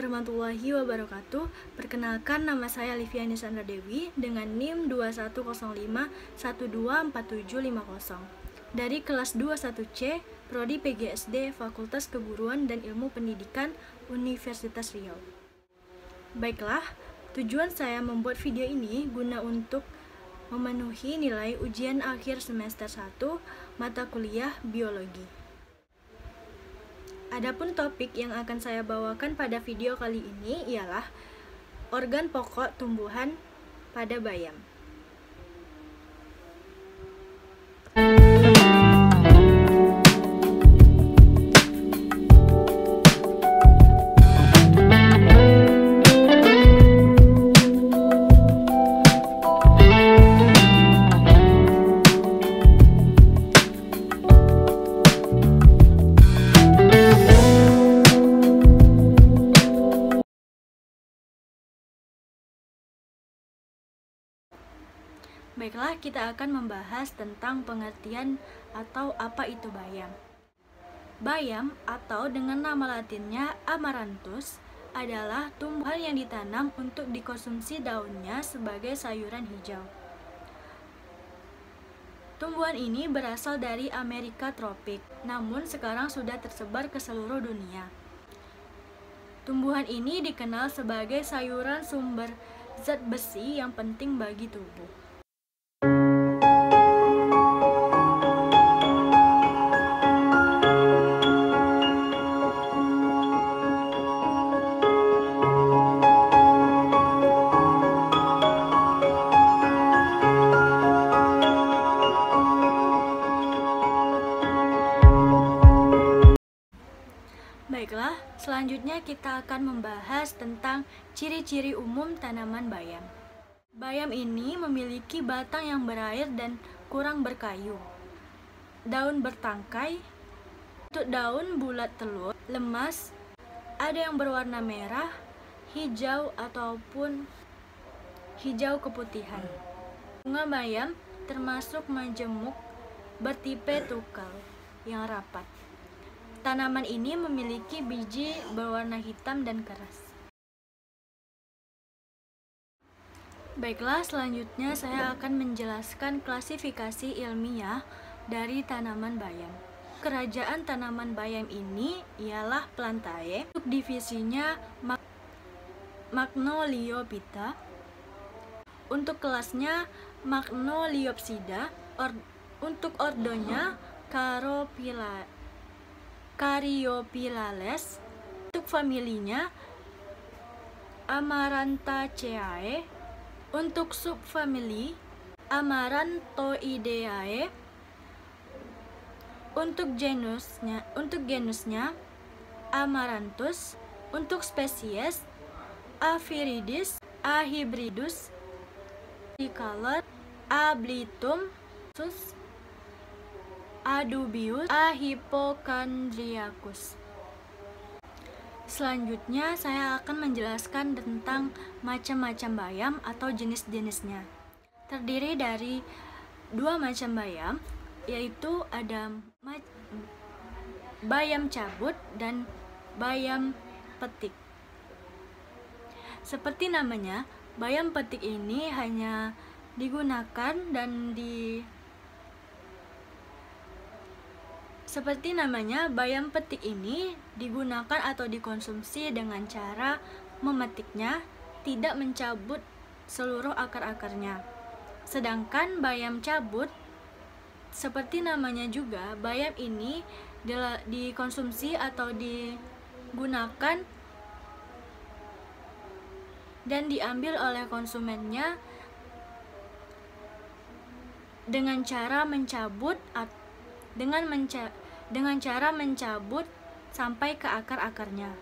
warahmatullahi wabarakatuh. Perkenalkan, nama saya Liviani Sandra Dewi dengan NIM 2105124750 dari kelas 21C, Prodi PGSD, Fakultas Keguruan dan Ilmu Pendidikan, Universitas Riau. Baiklah, tujuan saya membuat video ini guna untuk memenuhi nilai ujian akhir semester 1 mata kuliah biologi. Adapun topik yang akan saya bawakan pada video kali ini ialah organ pokok tumbuhan pada bayam. Baiklah, kita akan membahas tentang pengertian atau apa itu bayam. Bayam atau dengan nama latinnya Amaranthus adalah tumbuhan yang ditanam untuk dikonsumsi daunnya sebagai sayuran hijau. Tumbuhan ini berasal dari Amerika tropik, namun sekarang sudah tersebar ke seluruh dunia. Tumbuhan ini dikenal sebagai sayuran sumber zat besi yang penting bagi tubuh. Baiklah, selanjutnya kita akan membahas tentang ciri-ciri umum tanaman bayam. Bayam ini memiliki batang yang berair dan kurang berkayu. Daun bertangkai, bentuk daun bulat telur, lemas, ada yang berwarna merah, hijau ataupun hijau keputihan. Bunga bayam termasuk majemuk bertipe tukal yang rapat. Tanaman ini memiliki biji berwarna hitam dan keras. Baiklah, selanjutnya saya akan menjelaskan klasifikasi ilmiah dari tanaman bayam. Kerajaan tanaman bayam ini ialah Plantae. Untuk divisinya Magnoliophyta. Untuk kelasnya Magnoliopsida. Untuk ordonya Caryophyllales. Untuk familinya Amaranthaceae. Untuk subfamili Amaranthoideae. Untuk genusnya Amaranthus. Untuk spesies Aphrydis, Ahybridus, tricolor, Ablytum, Adubius, Ahippocandriacus. Selanjutnya saya akan menjelaskan tentang macam-macam bayam atau jenis-jenisnya. Terdiri dari dua macam bayam, yaitu ada bayam cabut dan bayam petik. Seperti namanya, bayam petik ini hanya digunakan dan Seperti namanya, bayam petik ini digunakan atau dikonsumsi dengan cara memetiknya, tidak mencabut seluruh akar-akarnya. Sedangkan bayam cabut, seperti namanya juga, bayam ini dikonsumsi atau digunakan dan diambil oleh konsumennya dengan cara mencabut sampai ke akar-akarnya.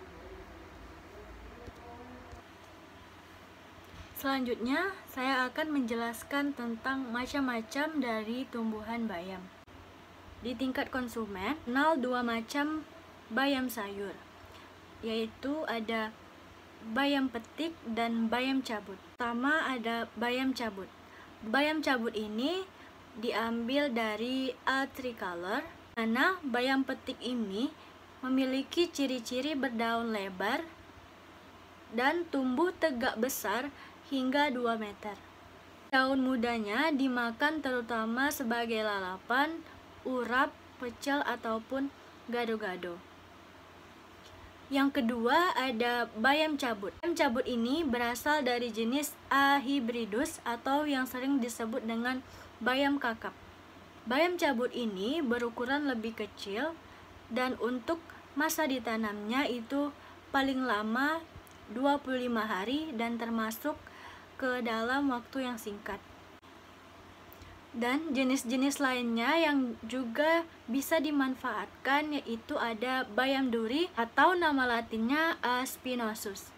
Selanjutnya, saya akan menjelaskan tentang macam-macam dari tumbuhan bayam. Di tingkat konsumen, kenal dua macam bayam sayur, yaitu ada bayam petik dan bayam cabut. Pertama ada bayam cabut. Bayam cabut ini diambil dari A. tricolor, mana bayam petik ini memiliki ciri-ciri berdaun lebar, dan tumbuh tegak besar hingga 2 meter. Daun mudanya dimakan terutama sebagai lalapan, urap, pecel, ataupun gado-gado. Yang kedua ada bayam cabut. Bayam cabut ini berasal dari jenis A. hybridus atau yang sering disebut dengan bayam kakap. Bayam cabut ini berukuran lebih kecil dan untuk masa ditanamnya itu paling lama 25 hari dan termasuk ke dalam waktu yang singkat. Dan jenis-jenis lainnya yang juga bisa dimanfaatkan yaitu ada bayam duri atau nama latinnya A. spinosus.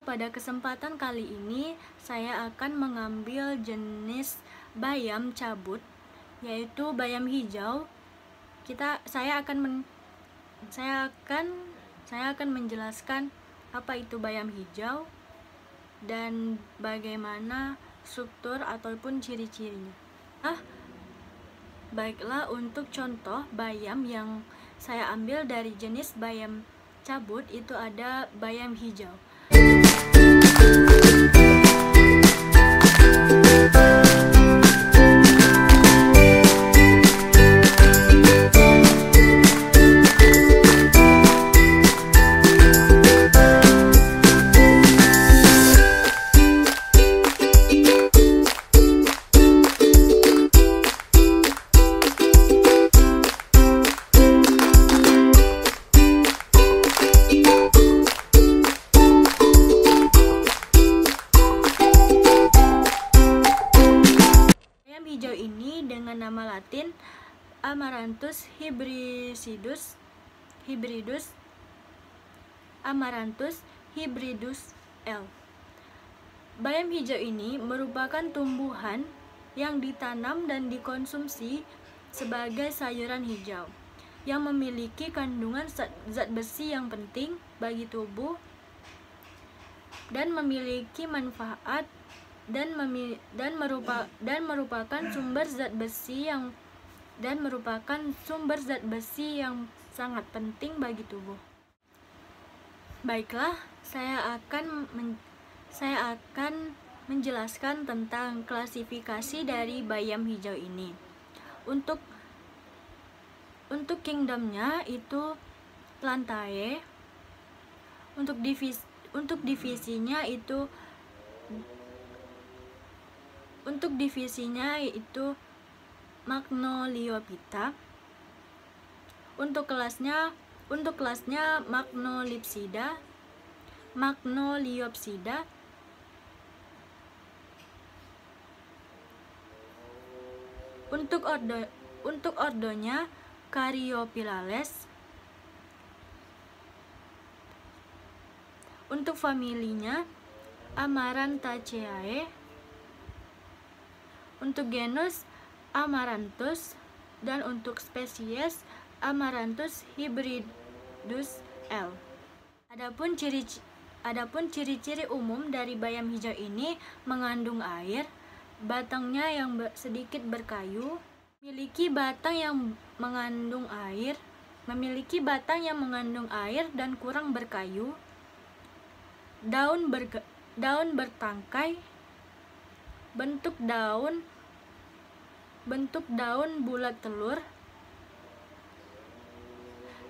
Pada kesempatan kali ini saya akan mengambil jenis bayam cabut yaitu bayam hijau. Saya akan menjelaskan apa itu bayam hijau dan bagaimana struktur ataupun ciri-cirinya. Baiklah, untuk contoh bayam yang saya ambil dari jenis bayam cabut itu ada bayam hijau. Hijau ini dengan nama latin Amaranthus hybridus L. Bayam hijau ini merupakan tumbuhan yang ditanam dan dikonsumsi sebagai sayuran hijau yang memiliki kandungan zat besi yang penting bagi tubuh dan memiliki manfaat dan merupakan sumber zat besi yang sangat penting bagi tubuh. Baiklah, saya akan menjelaskan tentang klasifikasi dari bayam hijau ini. Untuk kingdomnya itu Plantae. Untuk divisinya yaitu Magnoliophyta. Untuk kelasnya Magnoliopsida. Untuk ordonya Caryophyllales. Untuk familinya Amaranthaceae. Untuk genus Amaranthus dan untuk spesies Amaranthus hybridus L. Adapun ciri-ciri umum dari bayam hijau ini mengandung air, batangnya yang sedikit berkayu, memiliki batang yang mengandung air dan kurang berkayu, daun bertangkai, bentuk daun bulat telur,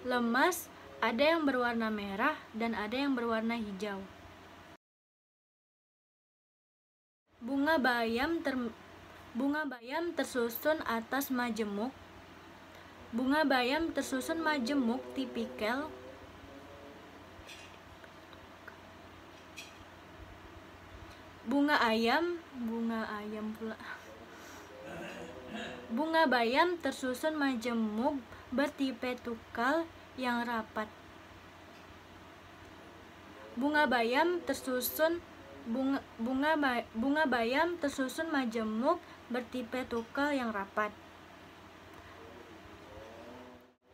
lemas, ada yang berwarna merah dan ada yang berwarna hijau. Bunga bayam tersusun atas majemuk. Bunga bayam tersusun majemuk tipikal. Bunga bayam tersusun majemuk bertipe tukal yang rapat. Bunga bayam tersusun majemuk bertipe tukal yang rapat.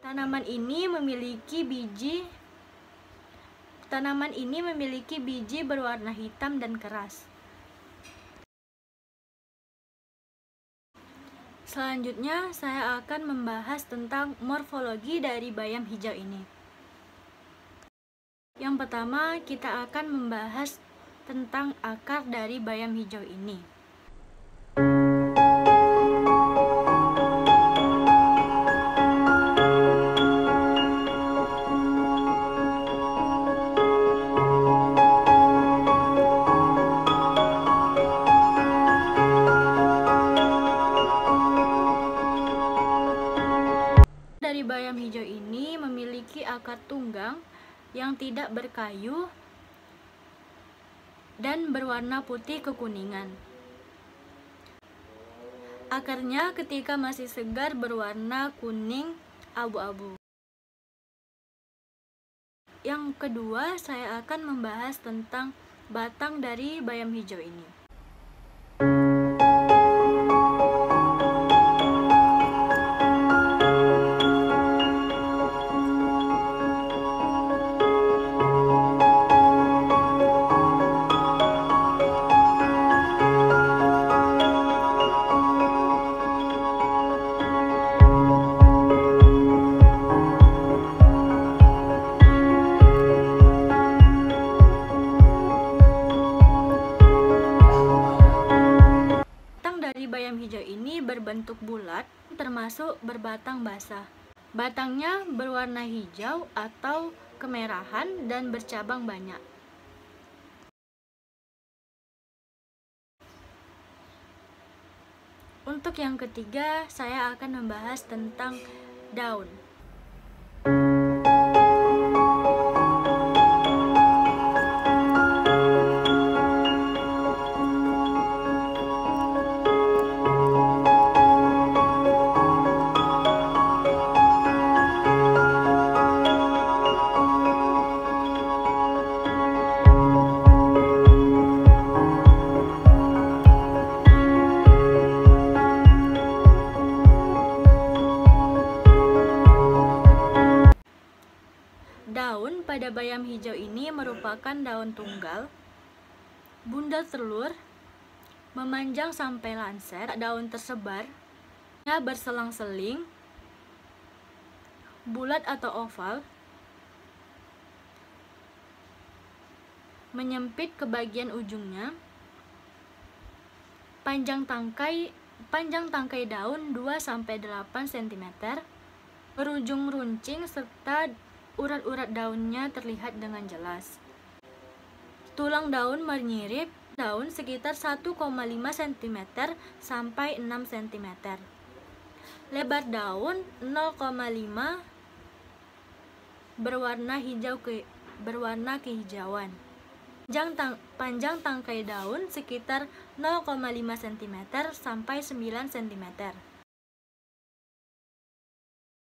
Tanaman ini memiliki biji berwarna hitam dan keras. Selanjutnya, saya akan membahas tentang morfologi dari bayam hijau ini. Yang pertama, kita akan membahas tentang akar dari bayam hijau ini. Dari bayam hijau ini memiliki akar tunggang yang tidak berkayu dan berwarna putih kekuningan. Akarnya ketika masih segar berwarna kuning abu-abu. Yang kedua, saya akan membahas tentang batang dari bayam hijau ini. Bayam hijau ini berbentuk bulat, termasuk berbatang basah. Batangnya berwarna hijau atau kemerahan dan bercabang banyak. Untuk yang ketiga, saya akan membahas tentang daun. Daun pada bayam hijau ini merupakan daun tunggal, bundel telur, memanjang sampai lanset, daun tersebar, berselang-seling, bulat atau oval, menyempit ke bagian ujungnya, panjang tangkai daun 2-8 cm, berujung runcing serta urat-urat daunnya terlihat dengan jelas. Tulang daun menyirip daun sekitar 1,5 cm sampai 6 cm. Lebar daun 0,5 berwarna kehijauan. Panjang tangkai daun sekitar 0,5 cm sampai 9 cm.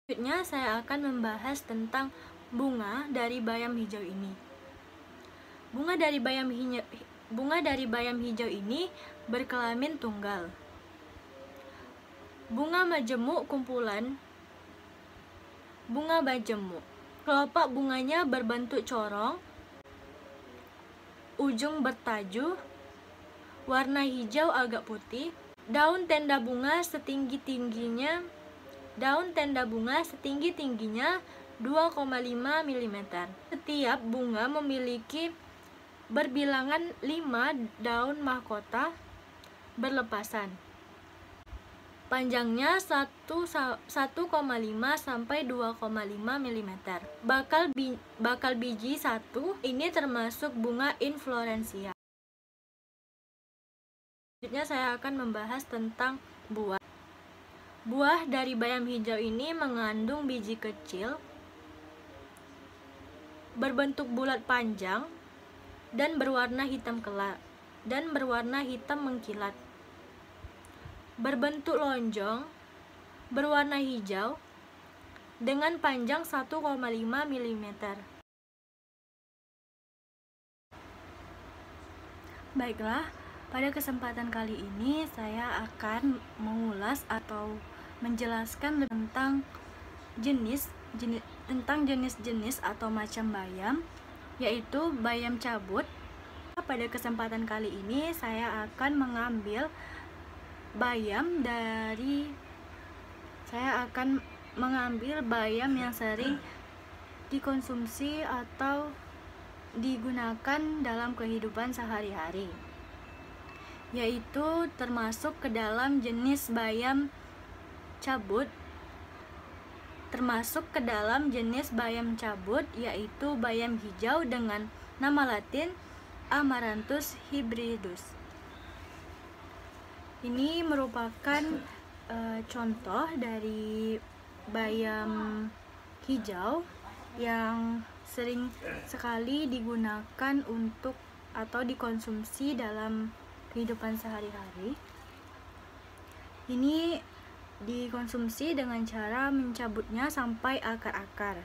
Selanjutnya saya akan membahas tentang bunga dari bayam hijau ini. Bunga dari bayam hijau ini berkelamin tunggal. Bunga majemuk kumpulan bunga majemuk. Kelopak bunganya berbentuk corong, ujung bertajuh, warna hijau agak putih. Daun tenda bunga setinggi-tingginya 2,5 mm. Setiap bunga memiliki berbilangan 5 daun mahkota berlepasan. Panjangnya 1,5 sampai 2,5 mm. Bakal biji 1 ini termasuk bunga inflorensia. Selanjutnya saya akan membahas tentang buah. Buah dari bayam hijau ini mengandung biji kecil, berbentuk bulat panjang, dan berwarna hitam mengkilat. Berbentuk lonjong, berwarna hijau, dengan panjang 1,5 mm. Baiklah, pada kesempatan kali ini saya akan mengulas atau menjelaskan tentang jenis-jenis atau macam bayam, yaitu bayam cabut. Pada kesempatan kali ini saya akan mengambil bayam yang sering dikonsumsi atau digunakan dalam kehidupan sehari-hari, yaitu termasuk ke dalam jenis bayam cabut, yaitu bayam hijau dengan nama latin Amaranthus hybridus. Ini merupakan contoh dari bayam hijau yang sering sekali digunakan untuk atau dikonsumsi dalam kehidupan sehari-hari. Ini dikonsumsi dengan cara mencabutnya sampai akar-akar.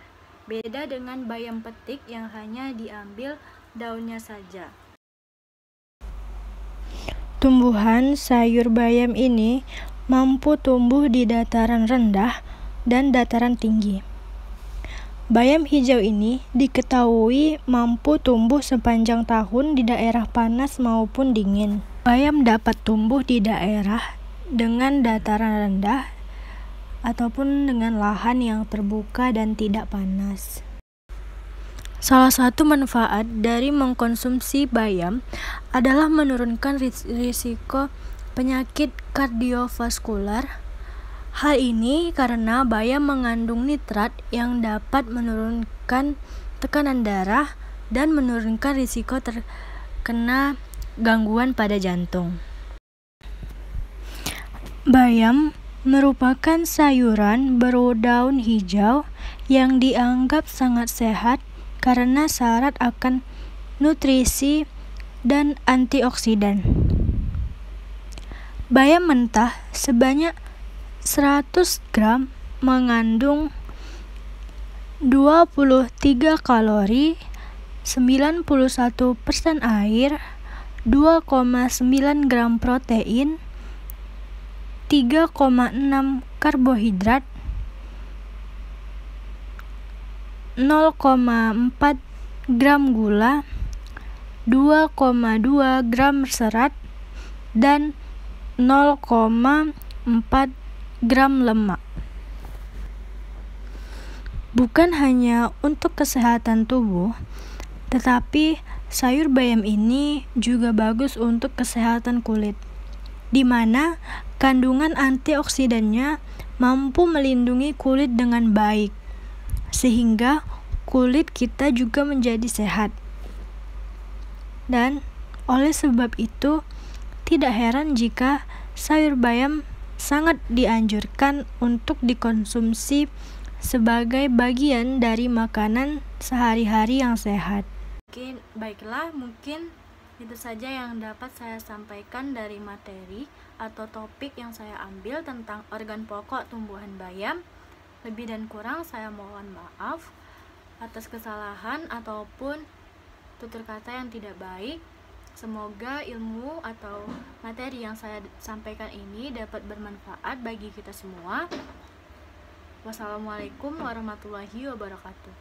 Beda dengan bayam petik yang hanya diambil daunnya saja. Tumbuhan sayur bayam ini mampu tumbuh di dataran rendah dan dataran tinggi. Bayam hijau ini diketahui mampu tumbuh sepanjang tahun di daerah panas maupun dingin. Bayam dapat tumbuh di daerah dengan dataran rendah ataupun dengan lahan yang terbuka dan tidak panas. Salah satu manfaat dari mengkonsumsi bayam adalah menurunkan risiko penyakit kardiovaskular. Hal ini karena bayam mengandung nitrat yang dapat menurunkan tekanan darah dan menurunkan risiko terkena gangguan pada jantung. Bayam merupakan sayuran berdaun hijau yang dianggap sangat sehat karena syarat akan nutrisi dan antioksidan. Bayam mentah sebanyak 100 gram mengandung 23 kalori, 91% air, 2,9 gram protein, 3,6 karbohidrat, 0,4 gram gula, 2,2 gram serat, dan 0,4 gram lemak. Bukan hanya untuk kesehatan tubuh, tetapi sayur bayam ini juga bagus untuk kesehatan kulit, di mana kandungan antioksidannya mampu melindungi kulit dengan baik, sehingga kulit kita juga menjadi sehat. Dan oleh sebab itu, tidak heran jika sayur bayam sangat dianjurkan untuk dikonsumsi sebagai bagian dari makanan sehari-hari yang sehat. Baiklah, mungkin itu saja yang dapat saya sampaikan dari materi atau topik yang saya ambil tentang organ pokok tumbuhan bayam. Lebih dan kurang saya mohon maaf atas kesalahan ataupun tutur kata yang tidak baik. Semoga ilmu atau materi yang saya sampaikan ini dapat bermanfaat bagi kita semua. Wassalamualaikum warahmatullahi wabarakatuh.